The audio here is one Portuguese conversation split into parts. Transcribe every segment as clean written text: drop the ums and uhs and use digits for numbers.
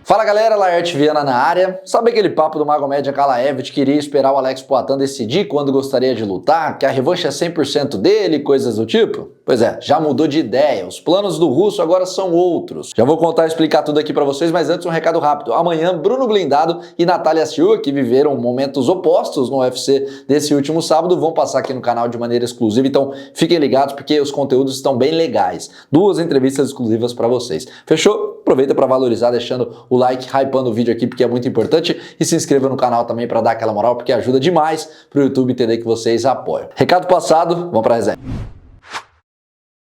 Fala galera, Laerte Viana na área. Sabe aquele papo do Magomed Ankalaev de que iria esperar o Alex Poatan decidir quando gostaria de lutar, que a revanche é 100% dele, coisas do tipo? Pois é, já mudou de ideia, os planos do russo agora são outros. Já vou contar e explicar tudo aqui pra vocês, mas antes um recado rápido. Amanhã, Bruno Blindado e Natália Silva, que viveram momentos opostos no UFC desse último sábado, vão passar aqui no canal de maneira exclusiva, então fiquem ligados porque os conteúdos estão bem legais. 2 entrevistas exclusivas pra vocês. Fechou? Aproveita pra valorizar deixando o like, hypando o vídeo aqui porque é muito importante e se inscreva no canal também para dar aquela moral porque ajuda demais para o YouTube entender que vocês apoiam. Recado passado, vamos para a resenha.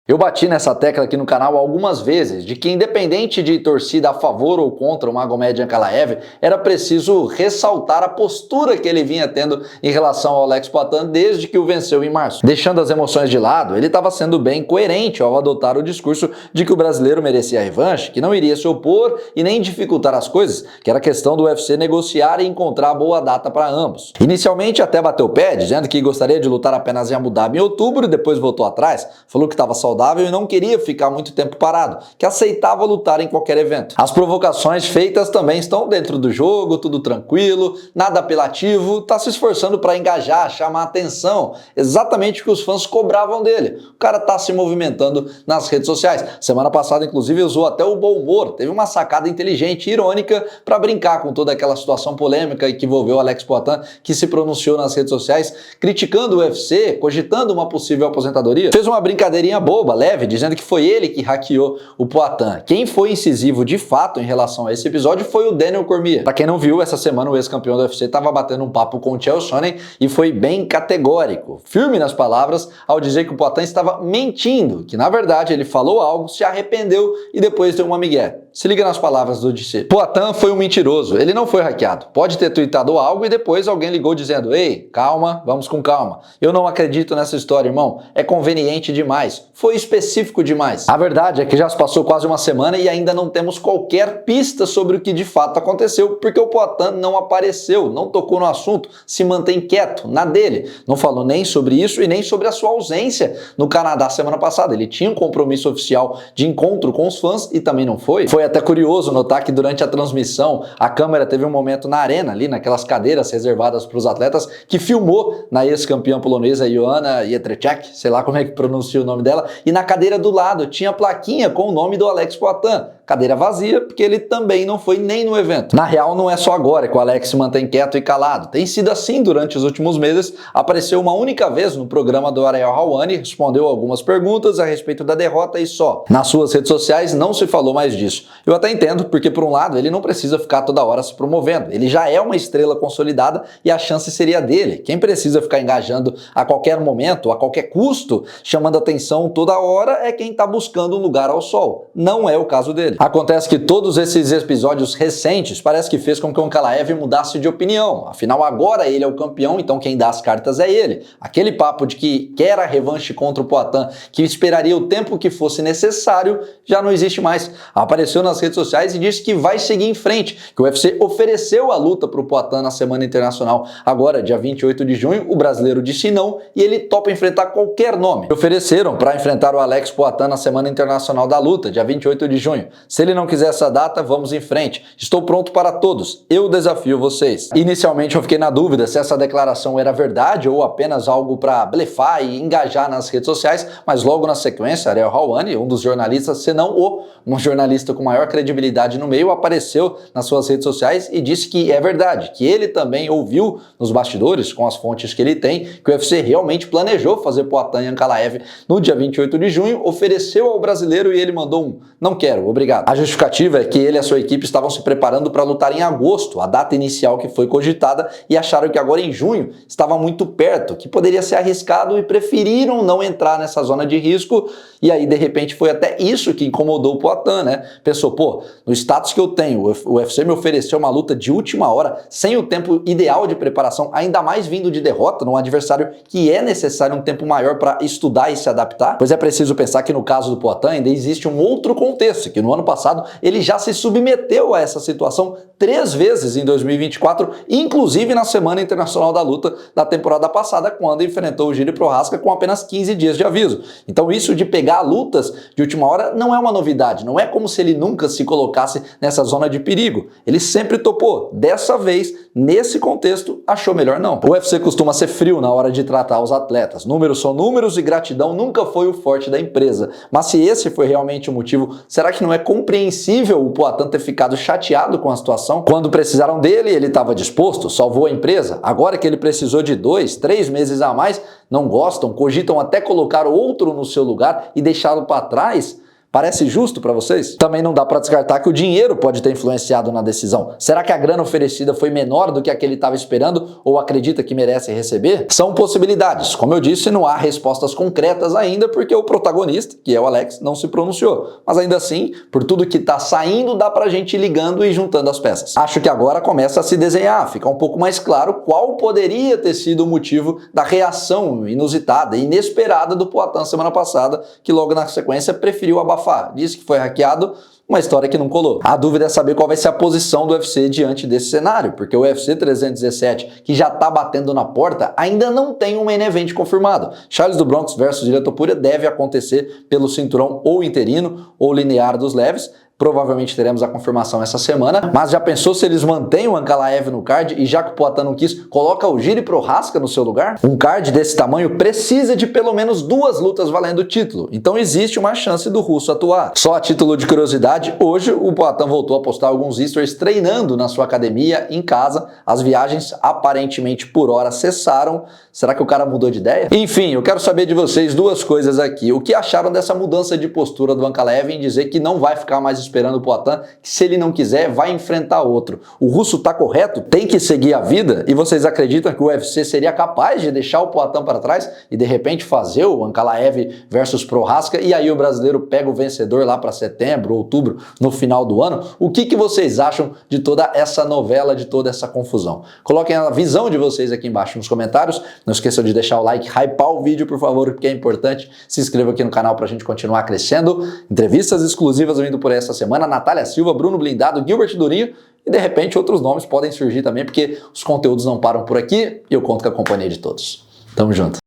Eu bati nessa tecla aqui no canal algumas vezes, de que independente de torcida a favor ou contra o Magomed Ankalaev, era preciso ressaltar a postura que ele vinha tendo em relação ao Alex Poatan desde que o venceu em março. Deixando as emoções de lado, ele estava sendo bem coerente ao adotar o discurso de que o brasileiro merecia a revanche, que não iria se opor e nem dificultar as coisas, que era questão do UFC negociar e encontrar boa data para ambos. Inicialmente até bateu o pé, dizendo que gostaria de lutar apenas em Abu Dhabi em outubro e depois voltou atrás, falou que estava saudável e não queria ficar muito tempo parado, que aceitava lutar em qualquer evento. As provocações feitas também estão dentro do jogo, tudo tranquilo, nada apelativo, tá se esforçando para engajar, chamar atenção, exatamente o que os fãs cobravam dele. O cara tá se movimentando nas redes sociais. Semana passada, inclusive, usou até o bom humor, teve uma sacada inteligente e irônica para brincar com toda aquela situação polêmica que envolveu o Alex Poatan, que se pronunciou nas redes sociais, criticando o UFC, cogitando uma possível aposentadoria. Fez uma brincadeirinha boba, leve, dizendo que foi ele que hackeou o Poatan. Quem foi incisivo de fato em relação a esse episódio foi o Daniel Cormier. Pra quem não viu, essa semana o ex-campeão do UFC estava batendo um papo com o Chael Sonnen e foi bem categórico, firme nas palavras, ao dizer que o Poatan estava mentindo, que na verdade ele falou algo, se arrependeu e depois deu uma migué. Se liga nas palavras do DC. Poatan foi um mentiroso, ele não foi hackeado. Pode ter tweetado algo e depois alguém ligou dizendo: ei, calma, vamos com calma. Eu não acredito nessa história, irmão. É conveniente demais. Foi específico demais. A verdade é que já se passou quase uma semana e ainda não temos qualquer pista sobre o que de fato aconteceu, porque o Poatan não apareceu, não tocou no assunto, se mantém quieto, na dele. Não falou nem sobre isso e nem sobre a sua ausência no Canadá semana passada. Ele tinha um compromisso oficial de encontro com os fãs e também não foi. Foi até curioso notar que durante a transmissão a câmera teve um momento na arena, ali naquelas cadeiras reservadas para os atletas, que filmou na ex-campeã polonesa Joanna Jędrzejczyk, sei lá como é que pronuncia o nome dela, e na cadeira do lado tinha plaquinha com o nome do Alex Poatan. Cadeira vazia, porque ele também não foi nem no evento. Na real, não é só agora que o Alex se mantém quieto e calado. Tem sido assim durante os últimos meses. Apareceu uma única vez no programa do Ariel Helwani, respondeu algumas perguntas a respeito da derrota e só. Nas suas redes sociais não se falou mais disso. Eu até entendo, porque por um lado ele não precisa ficar toda hora se promovendo. Ele já é uma estrela consolidada e a chance seria dele. Quem precisa ficar engajando a qualquer momento, a qualquer custo, chamando atenção toda hora é quem está buscando um lugar ao sol. Não é o caso dele. Acontece que todos esses episódios recentes parece que fez com que o Ankalaev mudasse de opinião. Afinal, agora ele é o campeão, então quem dá as cartas é ele. Aquele papo de que quer a revanche contra o Poatan, que esperaria o tempo que fosse necessário, já não existe mais. Apareceu nas redes sociais e disse que vai seguir em frente, que o UFC ofereceu a luta para o Poatan na Semana Internacional. Agora, dia 28 de junho, o brasileiro disse não e ele topa enfrentar qualquer nome. Ofereceram para enfrentar o Alex Poatan na Semana Internacional da luta, dia 28 de junho. Se ele não quiser essa data, vamos em frente. Estou pronto para todos. Eu desafio vocês. Inicialmente eu fiquei na dúvida se essa declaração era verdade ou apenas algo para blefar e engajar nas redes sociais, mas logo na sequência, Ariel Helwani, um dos jornalistas, se não um jornalista com maior credibilidade no meio, apareceu nas suas redes sociais e disse que é verdade, que ele também ouviu nos bastidores, com as fontes que ele tem, que o UFC realmente planejou fazer Poatan e Ankalaev no dia 28 de junho, ofereceu ao brasileiro e ele mandou um não quero, obrigado. A justificativa é que ele e a sua equipe estavam se preparando para lutar em agosto, a data inicial que foi cogitada, e acharam que agora em junho estava muito perto, que poderia ser arriscado e preferiram não entrar nessa zona de risco, e aí de repente foi até isso que incomodou o Poatan, né? Pensou, pô, no status que eu tenho, o UFC me ofereceu uma luta de última hora, sem o tempo ideal de preparação, ainda mais vindo de derrota, num adversário que é necessário um tempo maior para estudar e se adaptar, pois é preciso pensar que no caso do Poatan ainda existe um outro contexto, que no ano passado, ele já se submeteu a essa situação 3 vezes em 2024, inclusive na Semana Internacional da Luta da temporada passada, quando enfrentou o Jiri Prochazka com apenas 15 dias de aviso. Então isso de pegar lutas de última hora não é uma novidade, não é como se ele nunca se colocasse nessa zona de perigo. Ele sempre topou. Dessa vez, nesse contexto, achou melhor não. O UFC costuma ser frio na hora de tratar os atletas. Números são números e gratidão nunca foi o forte da empresa. Mas se esse foi realmente o motivo, será que não é compreensível o Poatan ter ficado chateado com a situação? Quando precisaram dele, ele estava disposto, salvou a empresa. Agora que ele precisou de 2, 3 meses a mais, não gostam, cogitam até colocar outro no seu lugar e deixá-lo para trás? Parece justo para vocês? Também não dá para descartar que o dinheiro pode ter influenciado na decisão. Será que a grana oferecida foi menor do que a que ele estava esperando ou acredita que merece receber? São possibilidades. Como eu disse, não há respostas concretas ainda porque o protagonista, que é o Alex, não se pronunciou. Mas ainda assim, por tudo que está saindo, dá pra gente ir ligando e juntando as peças. Acho que agora começa a se desenhar, fica um pouco mais claro qual poderia ter sido o motivo da reação inusitada e inesperada do Poatan semana passada, que logo na sequência preferiu abafar. Disse que foi hackeado, uma história que não colou. A dúvida é saber qual vai ser a posição do UFC diante desse cenário, porque o UFC 317, que já tá batendo na porta, ainda não tem um main event confirmado. Charles do Bronx versus Ilia Topuria deve acontecer pelo cinturão ou interino ou linear dos leves. Provavelmente teremos a confirmação essa semana, mas já pensou se eles mantêm o Ankalaev no card e já que o Poatan não quis, coloca o Jiri Prochazka no seu lugar? Um card desse tamanho precisa de pelo menos 2 lutas valendo o título, então existe uma chance do russo atuar. Só a título de curiosidade, hoje o Poatan voltou a postar alguns stories treinando na sua academia, em casa. As viagens aparentemente por hora cessaram. Será que o cara mudou de ideia? Enfim, eu quero saber de vocês 2 coisas aqui. O que acharam dessa mudança de postura do Ankalaev em dizer que não vai ficar mais esperando o Poatan, que se ele não quiser, vai enfrentar outro. O russo tá correto? Tem que seguir a vida? E vocês acreditam que o UFC seria capaz de deixar o Poatan para trás e de repente fazer o Ankalaev versus Prochazka e aí o brasileiro pega o vencedor lá para setembro, outubro, no final do ano? O que vocês acham de toda essa novela, de toda essa confusão? Coloquem a visão de vocês aqui embaixo nos comentários. Não esqueçam de deixar o like, hypar o vídeo, por favor, porque é importante. Se inscreva aqui no canal para a gente continuar crescendo. Entrevistas exclusivas vindo por essa semana. Natália Silva, Bruno Blindado, Gilbert Durinho e de repente outros nomes podem surgir também, porque os conteúdos não param por aqui e eu conto com a companhia de todos. Tamo junto.